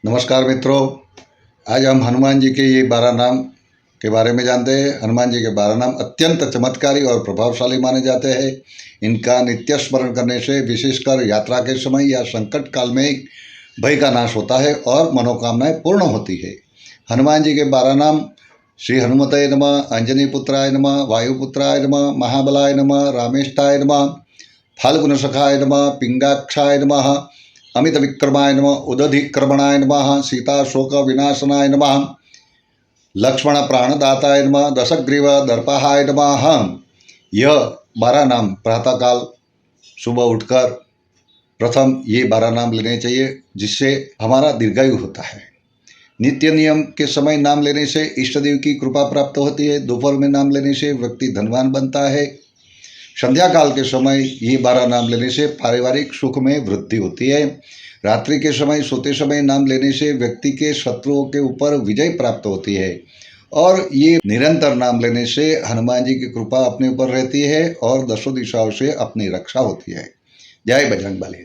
नमस्कार मित्रों, आज हम हनुमान जी के ये 12 नाम के बारे में जानते हैं। हनुमान जी के 12 नाम अत्यंत चमत्कारी और प्रभावशाली माने जाते हैं। इनका नित्य स्मरण करने से विशेषकर यात्रा के समय या संकट काल में भय का नाश होता है और मनोकामनाएं पूर्ण होती है। हनुमान जी के 12 नाम श्री हनुमते नमः, अंजनी पुत्राय नमः, वायुपुत्राय नमः, महाबलाय नमः, रामेष्ठाय नमः, फाल्गुनसखाय नमः, पिंगाक्षाय नमः, अमित विक्रमाय नमः, उदधिक्रमणाय नमः, सीता शोक विनाशनाय नमः, लक्ष्मण प्राणदाताय नमः, दशग्रीव दर्पहाय नमः। यह 12 नाम प्रातःकाल सुबह उठकर प्रथम ये 12 नाम लेने चाहिए, जिससे हमारा दीर्घायु होता है। नित्य नियम के समय नाम लेने से इष्ट देव की कृपा प्राप्त होती है। दोपहर में नाम लेने से व्यक्ति धनवान बनता है। संध्या काल के समय ये 12 नाम लेने से पारिवारिक सुख में वृद्धि होती है। रात्रि के समय सोते समय नाम लेने से व्यक्ति के शत्रुओं के ऊपर विजय प्राप्त होती है। और ये निरंतर नाम लेने से हनुमान जी की कृपा अपने ऊपर रहती है और दसों दिशाओं से अपनी रक्षा होती है। जय बजरंगबली।